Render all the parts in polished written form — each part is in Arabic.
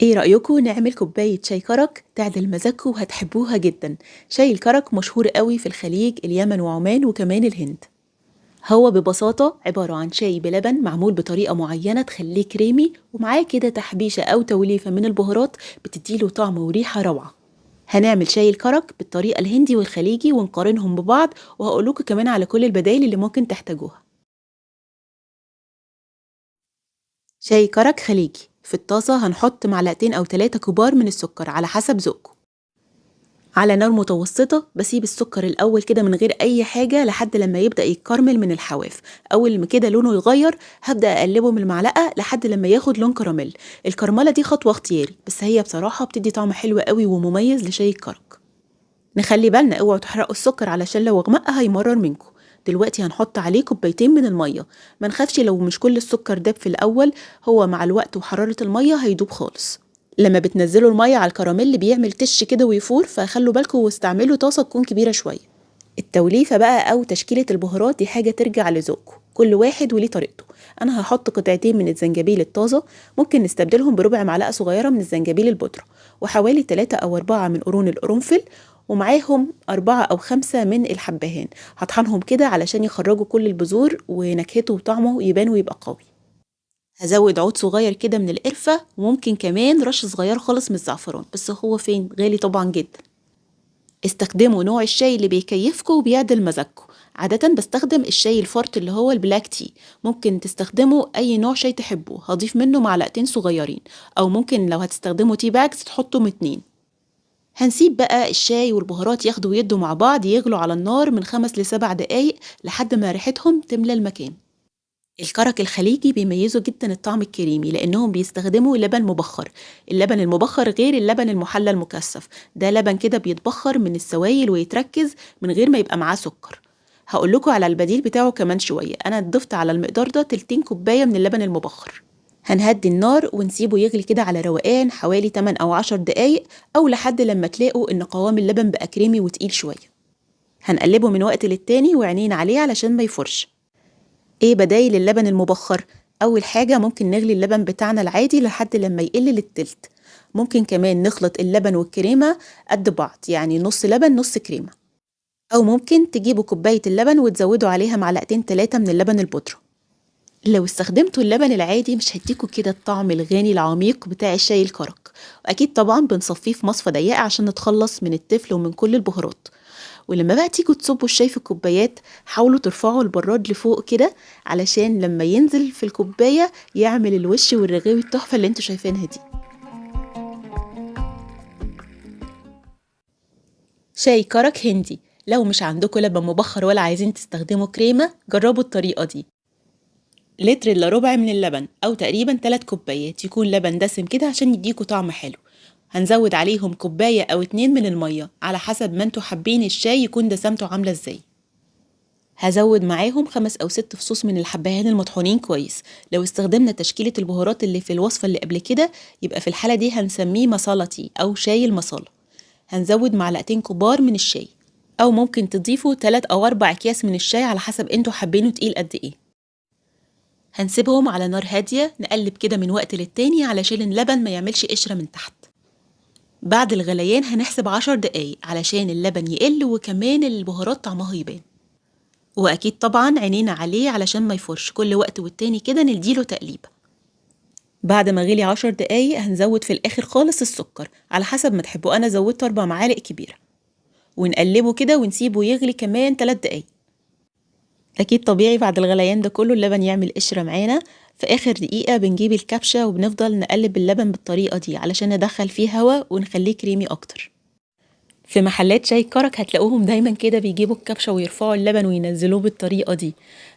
ايه رأيكم نعمل كوباية شاي كرك تعدل مزاجكم وهتحبوها جدا. شاي الكرك مشهور قوي في الخليج، اليمن وعمان وكمان الهند. هو ببساطة عبارة عن شاي بلبن معمول بطريقة معينة تخليه كريمي، ومعاه كده تحبيشة أو توليفة من البهارات بتديله طعم وريحة روعة. هنعمل شاي الكرك بالطريقة الهندي والخليجي ونقارنهم ببعض، وهقولكوا كمان على كل البدائل اللي ممكن تحتاجوها. شاي كرك خليجي، في الطاسة هنحط معلقتين أو 3 كبار من السكر على حسب ذوقكم. على نار متوسطة بسيب السكر الأول كده من غير أي حاجة لحد لما يبدأ يتكرمل من الحواف. أول ما كده لونه يغير هبدأ أقلبه من المعلقة لحد لما ياخد لون كراميل. الكرملة دي خطوة اختياري، بس هي بصراحة بتدي طعم حلو قوي ومميز لشاي الكرك. نخلي بالنا اوعوا تحرقوا السكر علشان لو غمق هيمرر منكم. دلوقتي هنحط عليه كوبايتين من المية. ما نخافش لو مش كل السكر داب في الأول، هو مع الوقت وحرارة المية هيدوب خالص. لما بتنزلوا المية على الكراميل بيعمل تش كده ويفور، فخلوا بالكم واستعملوا طاسة تكون كبيرة شوية. التوليفة بقى أو تشكيلة البهارات دي حاجة ترجع لذوقكم، كل واحد وليه طريقته. أنا هحط قطعتين من الزنجبيل الطازة، ممكن نستبدلهم بربع معلقة صغيرة من الزنجبيل البودرة، وحوالي 3 أو 4 من قرون القرنفل، ومعاهم 4 أو 5 من الحبهان. هطحنهم كده علشان يخرجوا كل البذور ونكهته وطعمه يبان ويبقى قوي. هزود عود صغير كده من القرفة، وممكن كمان رش صغير خالص من الزعفران، بس هو فين غالي طبعا جدا. استخدموا نوع الشاي اللي بيكيفكوا وبيعدل مزاجكوا. عادة بستخدم الشاي الفورت اللي هو البلاك تي. ممكن تستخدموا أي نوع شاي تحبوه، هضيف منه معلقتين صغيرين، أو ممكن لو هتستخدموا تي باجز تحطوا 2. هنسيب بقى الشاي والبهارات ياخدوا ويدوا مع بعض، يغلوا على النار من 5 ل7 دقايق لحد ما ريحتهم تملى المكان. الكرك الخليجي بيميزوا جدا الطعم الكريمي لأنهم بيستخدموا لبن مبخر. اللبن المبخر غير اللبن المحلى المكثف، ده لبن كده بيتبخر من السوائل ويتركز من غير ما يبقى معاه سكر. هقول لكم على البديل بتاعه كمان شوية. أنا ضفت على المقدار ده تلتين كوباية من اللبن المبخر. هنهدي النار ونسيبه يغلي كده على روقان حوالي 8 أو 10 دقايق، أو لحد لما تلاقوا إن قوام اللبن بقى كريمي وتقيل شوية. هنقلبه من وقت للتاني وعينين عليه علشان ما يفرش. ايه بدايل اللبن المبخر؟ اول حاجة ممكن نغلي اللبن بتاعنا العادي لحد لما يقل للتلت. ممكن كمان نخلط اللبن والكريمة قد بعض، يعني نص لبن نص كريمة. او ممكن تجيبوا كوباية اللبن وتزودوا عليها معلقتين 3 من اللبن البودرة. لو استخدمتوا اللبن العادي مش هيديكوا كده الطعم الغني العميق بتاع الشاي الكرك. واكيد طبعا بنصفيه في مصفى ضيقة عشان نتخلص من التفل ومن كل البهارات. ولما بقى تيجوا تصبوا الشاي في الكوبايات، حاولوا ترفعوا البراد لفوق كده علشان لما ينزل في الكوباية يعمل الوش والرغاوي التحفة اللي انتوا شايفينها دي. شاي كرك هندي. لو مش عندكم لبن مبخر ولا عايزين تستخدموا كريمة، جربوا الطريقة دي. لتر الا ربع من اللبن او تقريبا 3 كوبايات، يكون لبن دسم كده عشان يديكوا طعم حلو. هنزود عليهم كوباية او 2 من المية على حسب ما انتوا حابين الشاي يكون دسمته عاملة ازاي. هزود معاهم 5 أو 6 فصوص من الحبهان المطحونين كويس. لو استخدمنا تشكيلة البهارات اللي في الوصفة اللي قبل كده، يبقى في الحالة دي هنسميه مصالة تي أو شاي المصالة. هنزود معلقتين كبار من الشاي، أو ممكن تضيفوا 3 أو 4 أكياس من الشاي على حسب انتوا حابينه تقيل قد ايه. هنسيبهم على نار هادية، نقلب كده من وقت للتاني علشان اللبن ما يعملش قشرة من تحت. بعد الغليان هنحسب 10 دقايق علشان اللبن يقل وكمان البهارات طعمها يبان. واكيد طبعا عينينا عليه علشان ما يفرش، كل وقت والتاني كده نديله تقليبه. بعد ما غلي 10 دقايق هنزود في الاخر خالص السكر على حسب ما تحبوا، انا زودت 4 معالق كبيره. ونقلبه كده ونسيبه يغلي كمان 3 دقايق. اكيد طبيعي بعد الغليان ده كله اللبن يعمل قشره معانا. في اخر دقيقه بنجيب الكبشه وبنفضل نقلب اللبن بالطريقه دي علشان ندخل فيه هواء ونخليه كريمي اكتر. في محلات شاي كرك هتلاقوهم دايما كده بيجيبوا الكبشة ويرفعوا اللبن وينزلوه بالطريقة دي.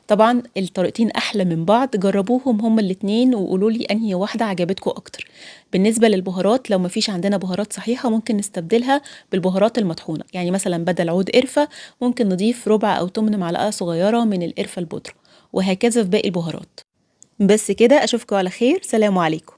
طبعا الطريقتين أحلى من بعض، جربوهم هما الاتنين وقولوا لي أنهي واحدة عجبتكم أكتر. بالنسبة للبهارات، لو مفيش عندنا بهارات صحيحة ممكن نستبدلها بالبهارات المطحونة، يعني مثلا بدل عود قرفة ممكن نضيف ربع أو 8 معلقة صغيرة من القرفة البودرة، وهكذا في باقي البهارات. بس كده، أشوفكم على خير، سلام عليكم.